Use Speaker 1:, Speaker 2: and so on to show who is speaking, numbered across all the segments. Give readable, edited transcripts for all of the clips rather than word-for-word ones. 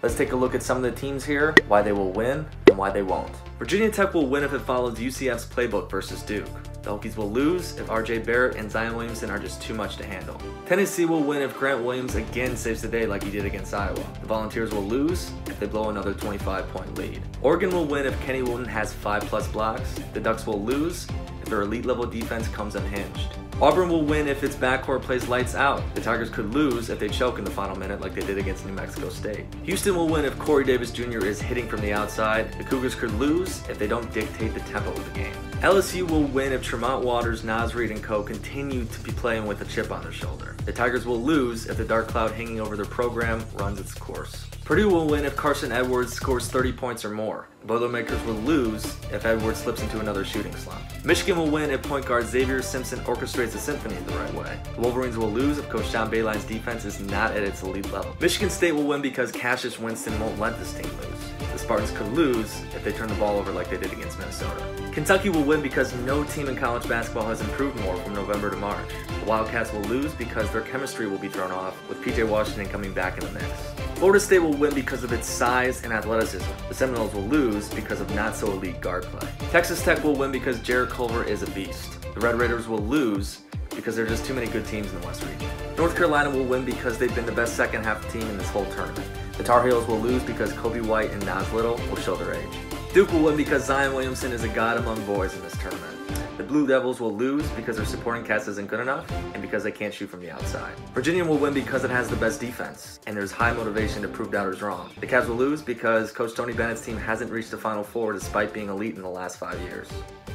Speaker 1: Let's take a look at some of the teams here, why they will win, and why they won't. Virginia Tech will win if it follows UCF's playbook versus Duke. The Hokies will lose if RJ Barrett and Zion Williamson are just too much to handle. Tennessee will win if Grant Williams again saves the day like he did against Iowa. The Volunteers will lose if they blow another 25-point lead. Oregon will win if Kenny Wooten has 5+ blocks. The Ducks will lose if their elite level defense comes unhinged. Auburn will win if its backcourt plays lights out. The Tigers could lose if they choke in the final minute like they did against New Mexico State. Houston will win if Corey Davis Jr. is hitting from the outside. The Cougars could lose if they don't dictate the tempo of the game. LSU will win if Tremont Waters, Naz Reid, and co. continue to be playing with a chip on their shoulder. The Tigers will lose if the dark cloud hanging over their program runs its course. Purdue will win if Carson Edwards scores 30 points or more. The Boilermakers will lose if Edwards slips into another shooting slump. Michigan will win if point guard Xavier Simpson orchestrates a symphony the right way. The Wolverines will lose if Coach John Beilein's defense is not at its elite level. Michigan State will win because Cassius Winston won't let this team lose. The Spartans could lose if they turn the ball over like they did against Minnesota. Kentucky will win because no team in college basketball has improved more from November to March. The Wildcats will lose because their chemistry will be thrown off, with PJ Washington coming back in the mix. Florida State will win because of its size and athleticism. The Seminoles will lose because of not so elite guard play. Texas Tech will win because Jarrett Culver is a beast. The Red Raiders will lose because there are just too many good teams in the West region. North Carolina will win because they've been the best second half team in this whole tournament. The Tar Heels will lose because Kobe White and Nas Little will show their age. Duke will win because Zion Williamson is a god among boys in this tournament. The Blue Devils will lose because their supporting cast isn't good enough and because they can't shoot from the outside. Virginia will win because it has the best defense and there's high motivation to prove doubters wrong. The Cavs will lose because Coach Tony Bennett's team hasn't reached the Final Four despite being elite in the last 5 years.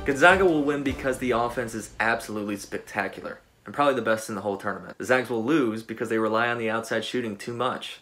Speaker 1: Gonzaga will win because the offense is absolutely spectacular and probably the best in the whole tournament. The Zags will lose because they rely on the outside shooting too much